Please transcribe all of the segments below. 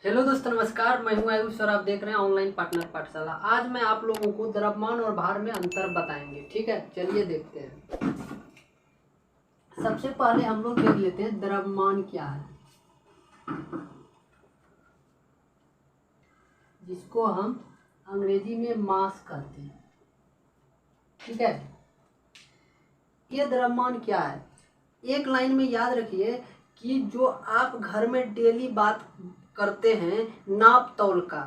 Hello दोस्तों, नमस्कार। मैं हूं आयुष और आप देख रहे हैं ऑनलाइन पार्टनर पाठशाला। आज मैं आप लोगों को द्रव्यमान और भार में अंतर बताएंगे। ठीक है, चलिए देखते हैं। सबसे पहले हम लोग देख लेते हैं द्रव्यमान क्या है, जिसको हम अंग्रेजी में मास कहते हैं। ठीक है, ये द्रव्यमान क्या है, एक लाइन में याद रखिए कि जो आप घर में डेली बात करते हैं नाप तौल का,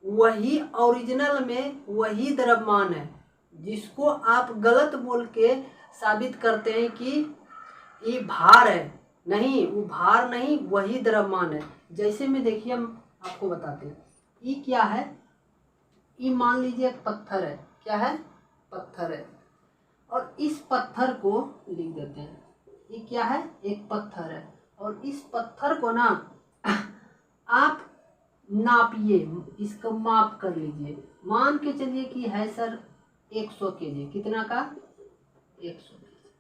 वही ओरिजिनल में वही द्रव्यमान है, जिसको आप गलत बोल के साबित करते हैं कि ये भार है। नहीं, वो भार नहीं, वही द्रव्यमान है। जैसे में देखिए, हम आपको बताते हैं। ये क्या है, ये मान लीजिए एक पत्थर है। क्या है? पत्थर है। और इस पत्थर को लिख देते हैं। ये क्या है? एक पत्थर है। और इस पत्थर को ना आप नापिए, इसको माप कर लीजिए। मान के चलिए कि है सर 100 केजी। कितना का? 100 केजी।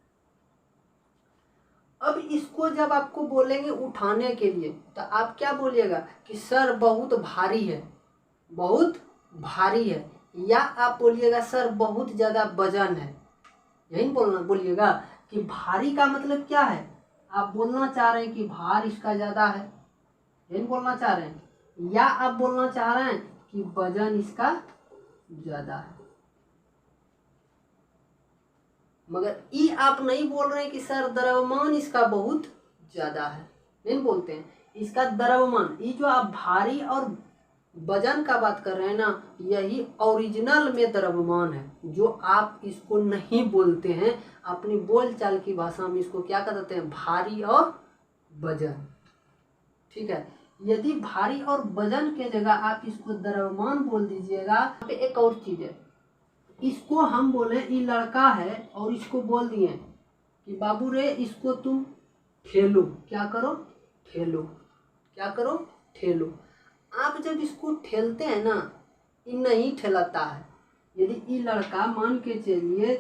अब इसको जब आपको बोलेंगे उठाने के लिए, तो आप क्या बोलिएगा कि सर बहुत भारी है, बहुत भारी है। या आप बोलिएगा सर बहुत ज़्यादा वजन है। यही बोलिएगा कि भारी का मतलब क्या है। आप बोलना चाह रहे हैं कि भार इसका ज़्यादा है, यही बोलना चाह रहे हैं। या आप बोलना चाह रहे हैं कि वजन इसका ज़्यादा है। मगर ये आप नहीं बोल रहे हैं कि सर द्रव्यमान इसका बहुत ज़्यादा है, नहीं बोलते हैं। इसका द्रव्यमान, ये जो आप भारी और वजन का बात कर रहे हैं ना, यही ओरिजिनल में द्रव्यमान है, जो आप इसको नहीं बोलते हैं। अपनी बोलचाल की भाषा में इसको क्या कहते हैं? भारी और वजन। ठीक है, यदि भारी और वजन के जगह आप इसको द्रव्यमान बोल दीजिएगा। एक और चीज है, इसको हम बोले ये लड़का है और इसको बोल दिए कि बाबू रे इसको तुम ठेलो। क्या करो? ठेलो। क्या करो? ठेलो। आप जब इसको ठेलते हैं ना, ये नहीं ठेलाता है। यदि ये लड़का मान के चलिए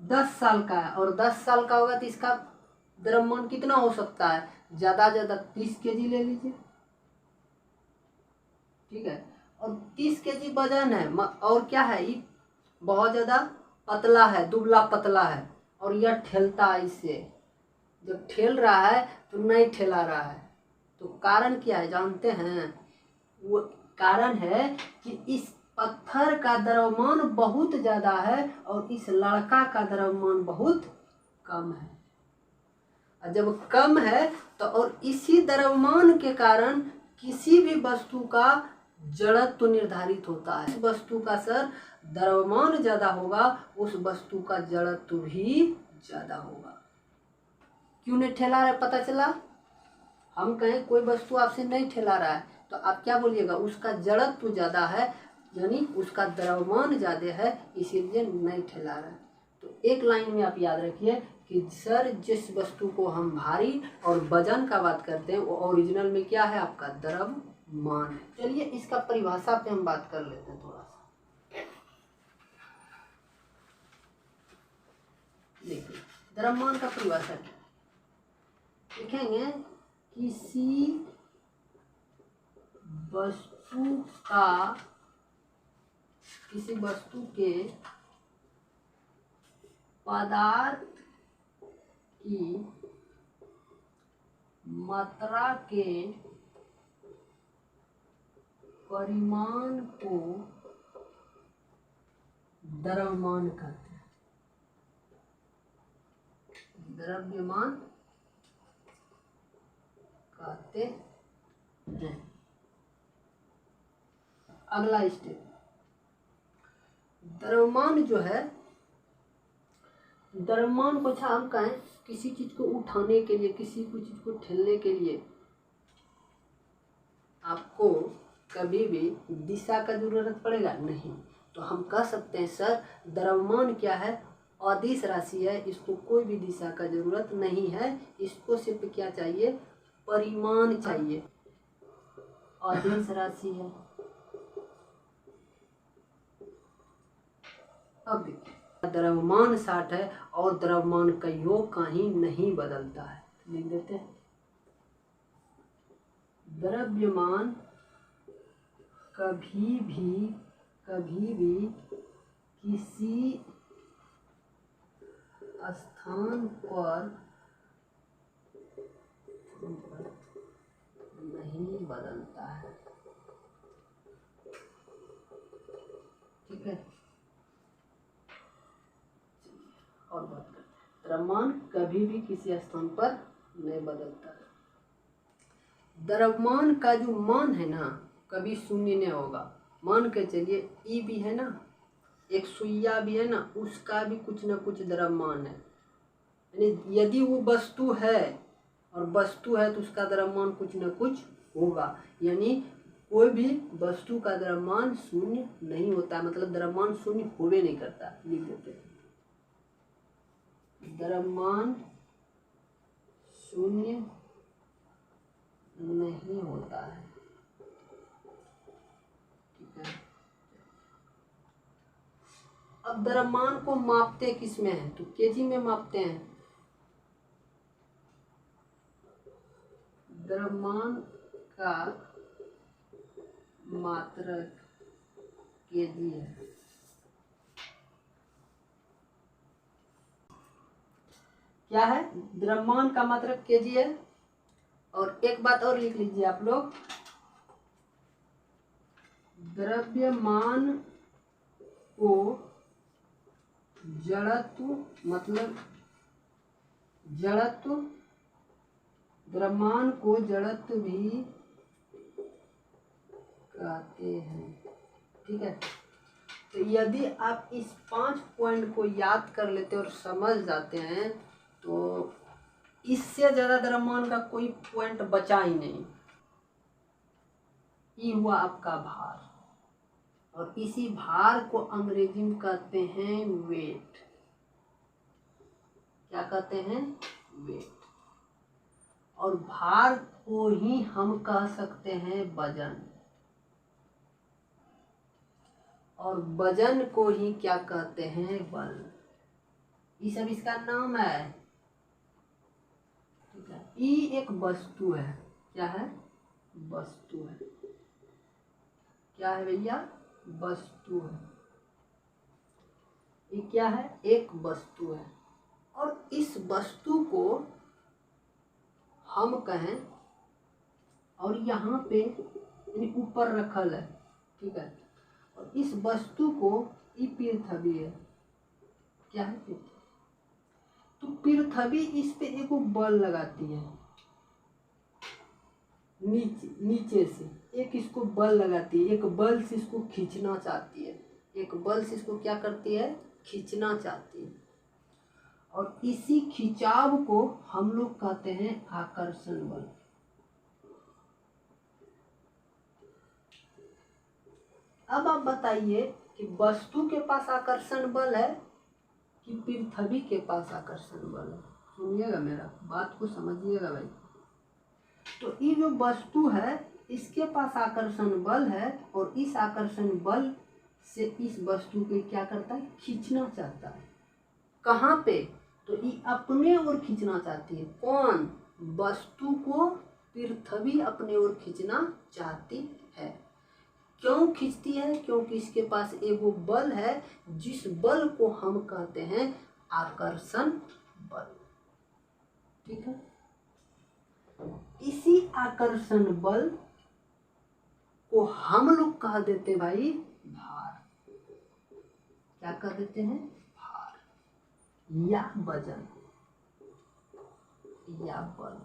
10 साल का है और 10 साल का होगा, तो इसका द्रव्यमान कितना हो सकता है? ज़्यादा 30 केजी ले लीजिए। ठीक है, और 30 केजी वजन है। और क्या है, ये बहुत ज़्यादा पतला है, दुबला पतला है। और यह ठेलता है इससे। जब ठेल रहा है तो नहीं ठेला रहा है। तो कारण क्या है जानते हैं? वो कारण है कि इस पत्थर का द्रव्यमान बहुत ज़्यादा है और इस लड़का का द्रव्यमान बहुत कम है। और जब कम है तो और इसी द्रव्यमान के कारण किसी भी वस्तु का जड़त्व निर्धारित होता है। वस्तु का सर द्रव्यमान ज़्यादा होगा, उस वस्तु का जड़त्व भी ज़्यादा होगा। क्यों नहीं ठेला रहा? पता चला? हम कहें कोई वस्तु आपसे नहीं ठेला रहा है, तो आप क्या बोलिएगा? उसका जड़त्व ज़्यादा है, यानी उसका द्रव्यमान ज़्यादा है, इसीलिए नहीं ठेला रहा है। तो एक लाइन में आप याद रखिए कि सर जिस वस्तु को हम भारी और वजन का बात करते हैं, वो ओरिजिनल में क्या है? आपका द्रव्यमान है। चलिए इसका परिभाषा पे हम बात कर लेते हैं थोड़ा सा। देखिए द्रव्यमान का परिभाषा क्या लिखेंगे? किसी वस्तु के पदार्थ की मात्रा के परिमाण को द्रव्यमान कहते हैं। द्रव्यमान कहते हैं। अगला स्टेप, द्रव्यमान जो है, द्रव्यमान को अच्छा हम कहें किसी चीज को उठाने के लिए, किसी को चीज को ठेलने के लिए आपको कभी भी दिशा का जरूरत पड़ेगा नहीं। तो हम कह सकते हैं सर द्रव्यमान क्या है? अदिश राशि है, इसको कोई भी दिशा का जरूरत नहीं है। इसको सिर्फ क्या चाहिए? परिमाण चाहिए। अदिश राशि है। अब देखिए द्रव्यमान 60 है और द्रव्यमान का योग कहीं नहीं बदलता है। लिख देते हैं द्रव्यमान कभी भी किसी स्थान पर नहीं बदलता है। ठीक है, और बात करते हैं। द्रव्यमान कभी भी किसी स्थान पर नहीं बदलता है। द्रव्यमान का जो मान है ना, कभी शून्य नहीं होगा। मान के चलिए ई भी है ना, एक सुइया भी है ना, उसका भी कुछ ना कुछ द्रव्यमान है। यानी यदि वो वस्तु है और वस्तु है तो उसका द्रव्यमान कुछ न कुछ होगा। यानी कोई भी वस्तु का द्रव्यमान शून्य नहीं होता है, मतलब द्रव्यमान शून्य होवे नहीं करता। लिख देते हैं, द्रव्यमान शून्य नहीं होता है। ठीक है, अब द्रव्यमान को मापते किस में है, तो केजी में मापते हैं। द्रव्यमान का मात्रक केजी है। क्या है, द्रव्यमान का मात्रक केजी है। और एक बात और लिख लीजिए आप लोग, द्रव्यमान को जड़त्व, मतलब जड़त्व, द्रव्यमान को जड़त्व भी कहते हैं। ठीक है, तो यदि आप इस 5 पॉइंट को याद कर लेते और समझ जाते हैं तो इससे ज़्यादा द्रव्यमान का कोई पॉइंट बचा ही नहीं। ये हुआ आपका भार, और इसी भार को अंग्रेजी में कहते हैं वेट। क्या कहते हैं, वेट। और भार को ही हम कह सकते हैं वजन, और वजन को ही क्या कहते हैं, बल। ये सब इसका नाम है। ठीक है, ये एक वस्तु है। क्या है, वस्तु है। क्या है भैया, वस्तु है। ये क्या है, एक वस्तु है। और इस वस्तु को हम कहें, और यहाँ पे यानी ऊपर रखल है। ठीक है, और इस वस्तु को ये पृथ्वी है। क्या है, पृथ्वी। तो पृथ्वी इस पे एक बल लगाती है, नीचे से एक इसको बल लगाती है। एक बल से इसको खींचना चाहती है, एक बल से इसको क्या करती है, खींचना चाहती है। और इसी खिंचाव को हम लोग कहते हैं आकर्षण बल। अब आप बताइए कि वस्तु के पास आकर्षण बल है कि पृथ्वी के पास आकर्षण बल है। सुनिएगा, मेरा बात को समझिएगा भाई। तो ये जो वस्तु है इसके पास आकर्षण बल है, और इस आकर्षण बल से इस वस्तु को क्या करता है, खींचना चाहता है। कहाँ पे, तो ये अपने ओर खींचना चाहती है। कौन, वस्तु को पृथ्वी अपने ओर खींचना चाहती है। क्यों खींचती है, क्योंकि इसके पास एक वो बल है जिस बल को हम कहते हैं आकर्षण बल। ठीक है, इसी आकर्षण बल को हम लोग कह देते भाई भार। क्या कह देते हैं, भार या वजन या बल।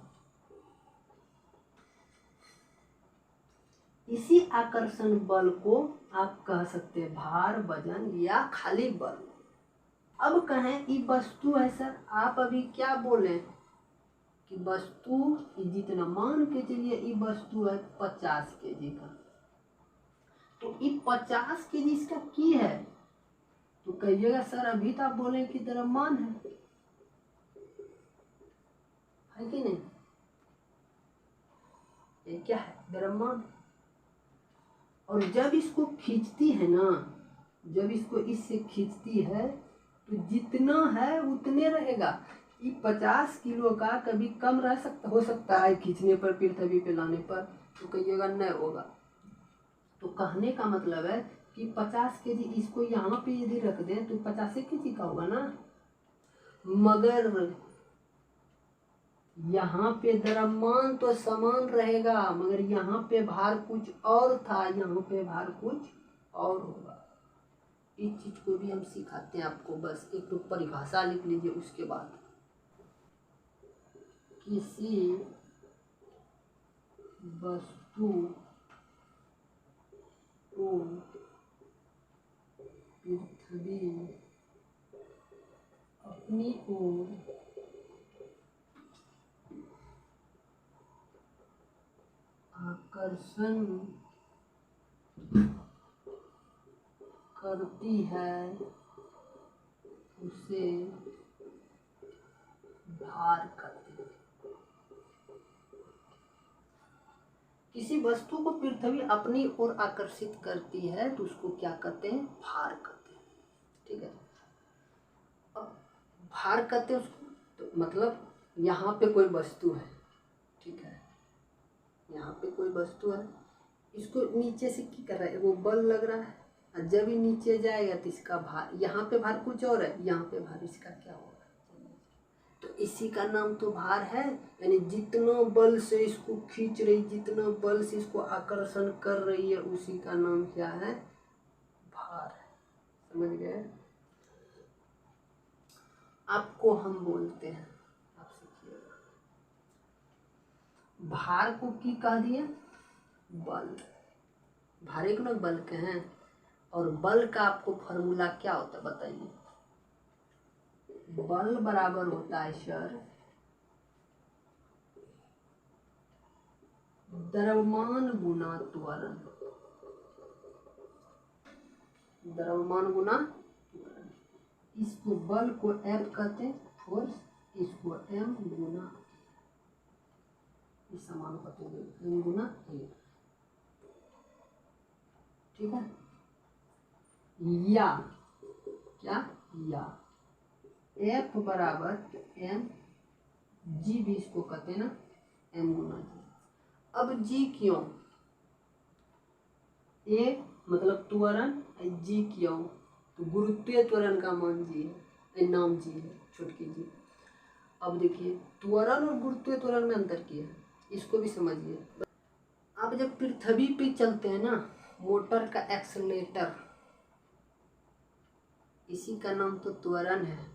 इसी आकर्षण बल को आप कह सकते हैं भार, वजन या खाली बल। अब कहें ये वस्तु है सर, आप अभी क्या बोले कि वस्तु जितना, मान के चलिए ये वस्तु है 50 केजी का, तो ये 50 केजी इसका की है, तो कहिएगा सर अभी तो आप बोले कि द्रव्यमान है कि नहीं, ये क्या है, द्रव्यमान। और जब इसको खींचती है ना, जब इसको इससे खींचती है तो जितना है उतने रहेगा। ये 50 किलो का कभी कम रह सकता, हो सकता है खींचने पर, पृथ्वी पे लाने पर, तो कहिएगा नहीं होगा। तो कहने का मतलब है कि 50 केजी इसको यहाँ पे यदि रख दें तो 50 केजी का होगा ना, मगर यहाँ पे द्रव्यमान तो समान रहेगा, मगर यहाँ पे भार कुछ और था, यहाँ पे भार कुछ और होगा। इस चीज को भी हम सिखाते हैं आपको, बस एक तो परिभाषा लिख लीजिए। उसके बाद किसी वस्तु को पृथ्वी अपनी ओर आकर्षण करती है उसे भार कहते हैं। किसी वस्तु को पृथ्वी अपनी ओर आकर्षित करती है तो उसको क्या कहते हैं? भार कहते हैं। ठीक है, अब भार कहते हैं उसको, तो मतलब यहाँ पे कोई वस्तु है, ठीक है, यहाँ पे कोई वस्तु है, इसको नीचे से क्या कर रहा है? वो बल लग रहा है, और जब ही नीचे जाएगा तो इसका भार, यहाँ पे भार कुछ और है, यहाँ पे भार इसका क्या होगा? तो इसी का नाम तो भार है। यानी जितना बल से इसको खींच रही, जितना बल से इसको आकर्षण कर रही है, उसी का नाम क्या है? भार है। समझ गए? आपको हम बोलते हैं, आप सीखिएगा। भार को की कह दिए? बल। भार एक लोग बल के हैं, और बल का आपको फॉर्मूला क्या होता है बताइए? बल बराबर होता है सर द्रव्यमान गुना त्वरण। द्रव्यमान गुना त्वरण। इसको बल को F कहते हैं, फोर्स, इसको M गुना इस समानुपाती M गुना A। ठीक है, या क्या? या F बराबर M, G भी इसको कहते हैं ना, M गुना G। अब G क्यों? A मतलब त्वरण, G क्यों? तो गुरुत्वीय त्वरण का मान G है, नाम G है, छोटकी G। अब देखिए, त्वरण और गुरुत्वीय त्वरण में अंतर किया है, इसको भी समझिए। आप जब पृथ्वी पे चलते हैं ना, मोटर का एक्सीलरेटर, इसी का नाम तो त्वरण है,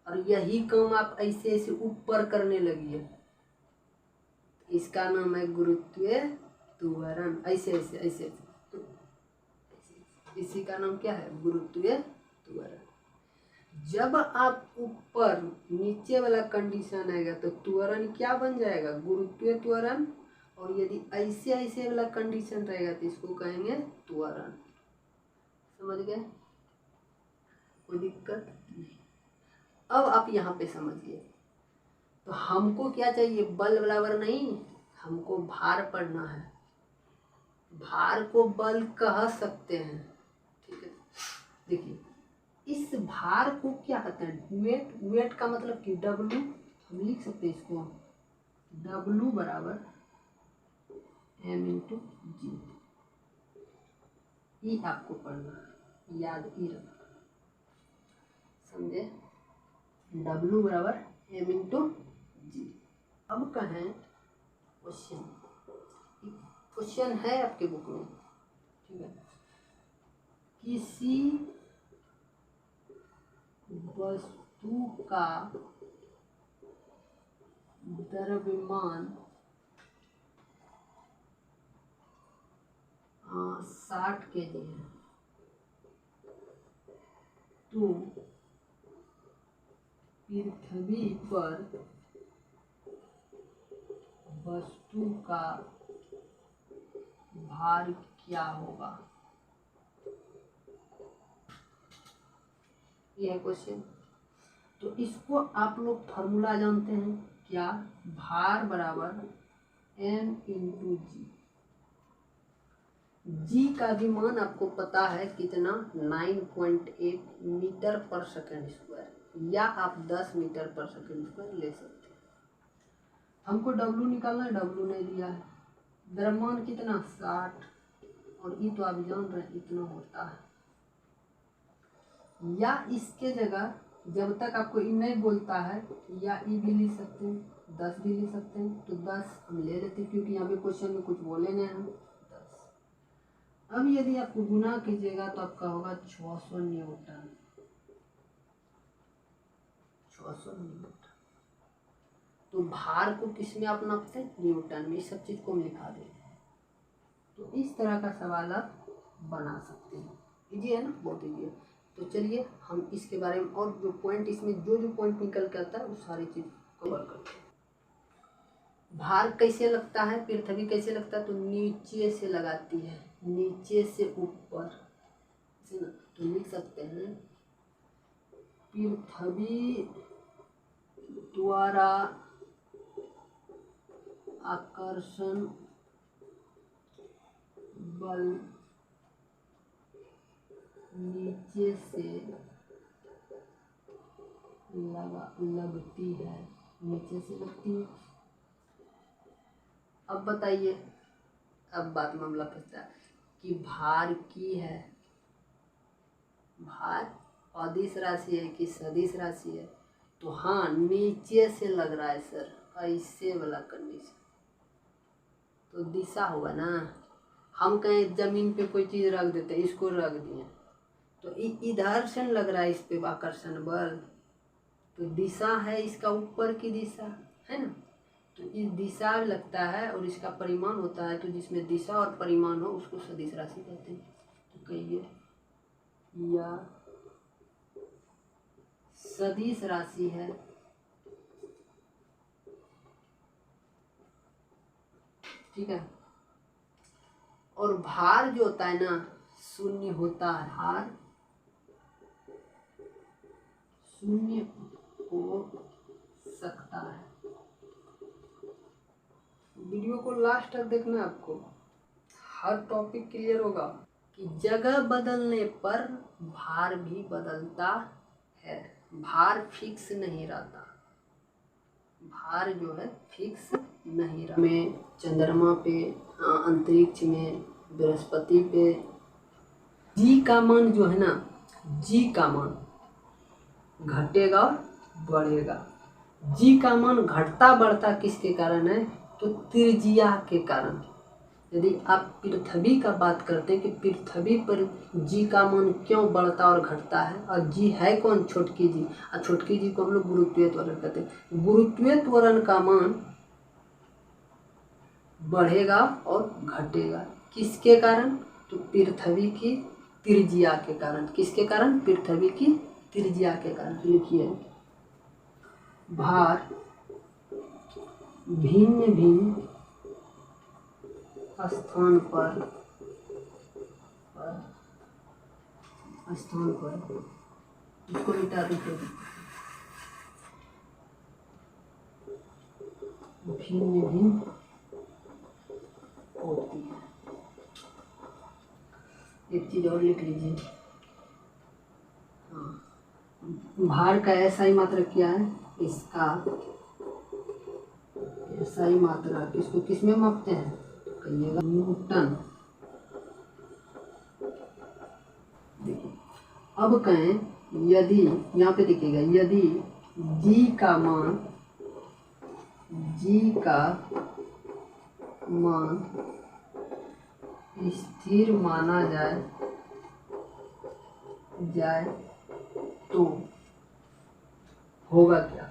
और यही काम आप ऐसे ऐसे ऊपर करने लगिए, इसका नाम है गुरुत्वीय त्वरण। ऐसे ऐसे ऐसे, तो इसी का नाम क्या है? गुरुत्वीय त्वरण। जब आप ऊपर नीचे वाला कंडीशन आएगा तो त्वरण क्या बन जाएगा? गुरुत्वीय त्वरण। और यदि ऐसे ऐसे वाला कंडीशन रहेगा तो इसको कहेंगे त्वरण। समझ गए? कोई दिक्कत नहीं। अब आप यहाँ पे समझिए, तो हमको क्या चाहिए? बल बराबर नहीं, हमको भार पढ़ना है। भार को बल कह सकते हैं, ठीक है। देखिए, इस भार को क्या कहते हैं? वेट। वेट का मतलब कि W, हम लिख सकते हैं इसको W बराबर M इंटू G। ई आपको पढ़ना है, याद ही रखना, समझे? W बराबर M इंटू G। अब कहें क्वेश्चन, क्वेश्चन है आपके बुक में, ठीक है। किसी वस्तु का द्रव्यमान 60 केजी है, तो पृथ्वी पर वस्तु का भार क्या होगा? यह क्वेश्चन। तो इसको आप लोग फॉर्मूला जानते हैं क्या? भार बराबर M इंटू G। G का भी मान आपको पता है कितना? 9.8 मीटर पर सेकंड स्क्वायर, या आप 10 मीटर पर सेकंड स्क्वायर ले सकते हैं। हमको W निकालना है, W नहीं दिया है। द्रव्यमान कितना? 60, और ई तो आप जान रहे हैं इतना होता है। या इसके जगह जब तक आपको ई नहीं बोलता है या ई भी ले सकते हैं, 10 भी ले सकते हैं, तो 10 हम ले लेते हैं क्योंकि यहाँ पे क्वेश्चन में कुछ बोले नहीं हम 10। अब यदि आपको गुना कीजिएगा तो आपका होगा 600 न्यूटन। 600 न्यूटन। तो भार को किस में आप नापते हैं? न्यूटन में। इस सब चीज को हम लिखा देते हैं। तो इस तरह का सवाल आप बना सकते हैं। इजी है ना, बहुत इजी है। तो चलिए हम इसके बारे में और जो पॉइंट इसमें जो पॉइंट निकल के आता है वो सारी चीज कवर करते हैं। भार कैसे लगता है, पृथ्वी कैसे लगता है? तो नीचे से लगाती है, नीचे से ऊपर से ना। तो लिख सकते हैं पृथ्वी द्वारा आकर्षण बल नीचे से लगती है, नीचे से लगती है। अब बताइए, अब बात मामला फंसता है कि भार की है, भार अदिश राशि है कि सदिश राशि है? तो हाँ, नीचे से लग रहा है सर, ऐसे वाला कंडीशन। तो दिशा हुआ ना। हम कहीं जमीन पे कोई चीज रख देते हैं, इसको रख दिए तो इधर से लग रहा है इस पे आकर्षण बल, तो दिशा है इसका ऊपर की दिशा है ना। तो इस दिशा लगता है और इसका परिमाण होता है, तो जिसमें दिशा और परिमाण हो उसको सदिश राशि कहते हैं। तो कहिए या सदिश राशि है, ठीक है। और भार जो होता है ना, शून्य होता है, भार शून्य हो सकता है। वीडियो को लास्ट तक देखना है आपको, हर टॉपिक क्लियर होगा कि जगह बदलने पर भार भी बदलता है, भार फिक्स नहीं रहता, भार जो है फिक्स नहीं रहता। में चंद्रमा पे, अंतरिक्ष में, बृहस्पति पे जी का मान जो है ना, जी का मान घटेगा और बढ़ेगा। जी का मान घटता बढ़ता किसके कारण है? तो त्रिज्या के कारण। यदि आप पृथ्वी का बात करते हैं कि पृथ्वी पर जी का मान क्यों बढ़ता और घटता है, और जी है कौन? छोटकी जी। और छोटकी जी को हम लोग गुरुत्वीय त्वरण कहते हैं। गुरुत्वीय त्वरण का मान बढ़ेगा और घटेगा किसके कारण? तो पृथ्वी की त्रिज्या के कारण। किसके कारण? पृथ्वी की त्रिज्या के कारण। लिखिए भार भिन्न भिन्न स्थान पर इसको मिटा दीजिए। भिन्न भिन्न होती है। एक चीज और लिख लीजिए, हाँ, भार का ऐसा मात्रक क्या है? इसका ऐसा मात्रक इसको किस में मापते हैं? कहिएगा न्यूटन। देखिए अब कहें यदि, यहाँ पे देखिएगा, यदि जी का मान स्थिर माना जाए तो होगा क्या?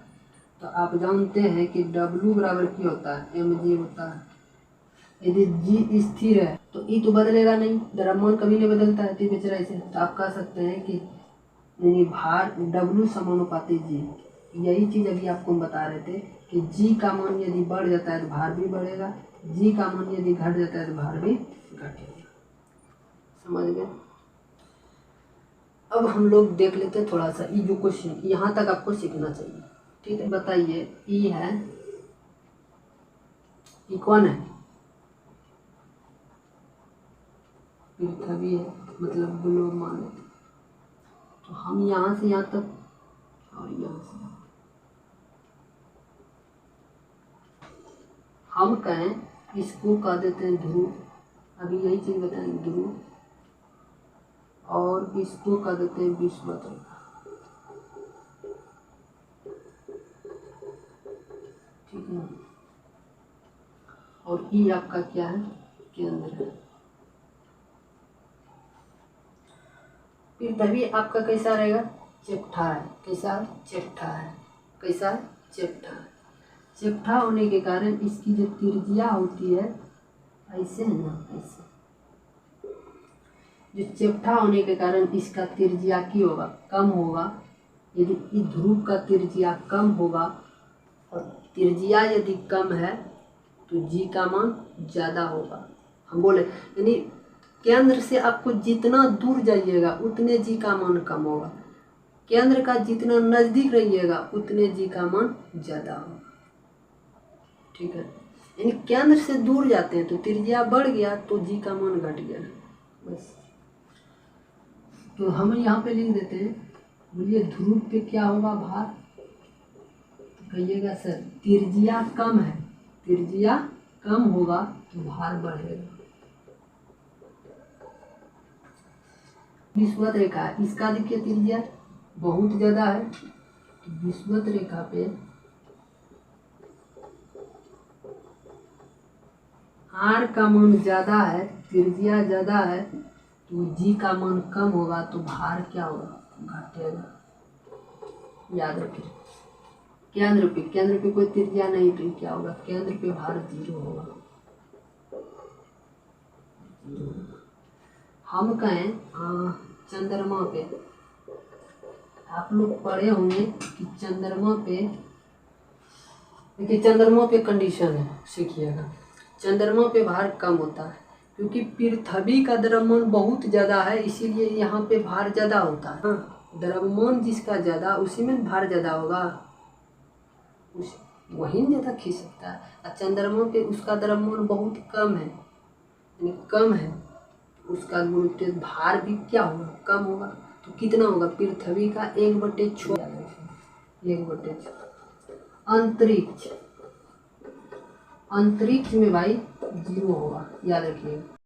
तो आप जानते हैं कि W बराबर क्या होता है? mg होता है। यदि जी स्थिर है तो ई तो बदलेगा नहीं, द्रव्यमान कभी नहीं बदलता है, तो बेचारा ऐसे। तो आप कह सकते हैं कि यानी भार W समानुपाती जी। यही चीज अभी आपको हम बता रहे थे कि जी का मान यदि बढ़ जाता है तो भार भी बढ़ेगा, जी का मान यदि घट जाता है तो भार भी घटेगा। समझ गए? अब हम लोग देख लेते हैं थोड़ा सा ई जो क्वेश्चन, यहाँ तक आपको सीखना चाहिए, ठीक है। बताइए ई है, ई कौन है? पृथ्वी है, मतलब ग्लोब माने। तो हम यहाँ से यहाँ तक और यहाँ से हम कहें इसको कह देते हैं ध्रुव, अभी यही चीज़ बताएंगे ध्रुव, और इसको कह देते हैं विषुवत रेखा। ठीक है, और ई आपका क्या है, केंद्र है। पृथ्वी आपका कैसा रहेगा, चपटा है। कैसा, चपटा है। कैसा, चपटा है। चपटा होने के कारण इसकी जो त्रिज्या होती है ऐसे है ना, ऐसे जो चपटा होने के कारण इसका त्रिज्या की होगा, कम होगा। यदि इस ध्रुव का त्रिज्या कम होगा और त्रिज्या यदि कम है तो जी का मान ज़्यादा होगा। हम बोले यानी केंद्र से आपको जितना दूर जाइएगा उतने जी का मान कम होगा, केंद्र का जितना नज़दीक रहिएगा उतने जी का मान ज़्यादा होगा। ठीक है, यानी केंद्र से दूर जाते हैं तो त्रिज्या बढ़ गया तो जी का मान घट गया, बस। तो हम यहाँ पे लिख देते हैं, बोलिए ध्रुव पे क्या होगा भार, तो कहिएगा सर त्रिज्या कम है, त्रिज्या कम होगा तो भार बढ़ेगा। विषुवत रेखा, इसका देखिए त्रिज्या बहुत ज़्यादा है, तो विषुवत रेखा पे आर का मान ज़्यादा है, त्रिज्या ज़्यादा है, तो जी का मान कम होगा तो भार क्या होगा, घटेगा। याद रखिए केंद्र पे कोई त्रिज्या नहीं तो क्या होगा, केंद्र पे भार 0 होगा। हम कहें चंद्रमा पे, आप लोग पढ़े होंगे कि चंद्रमा पे, देखिए चंद्रमा पे कंडीशन है, सीखिएगा। चंद्रमा पे भार कम होता है क्योंकि पृथ्वी का द्रव्यमान बहुत ज़्यादा है, इसीलिए यहाँ पे भार ज़्यादा होता है। द्रव्यमान जिसका ज़्यादा उसी में भार ज़्यादा होगा, उस वही ज़्यादा खींच सकता है। और चंद्रमा पे उसका द्रव्यमान बहुत कम है, यानी कम है, उसका गुरुत्व भार भी क्या होगा, कम होगा। तो कितना होगा, पृथ्वी का 1/6, 1/6। अंतरिक्ष में भाई 0 होगा, याद रखिएगा।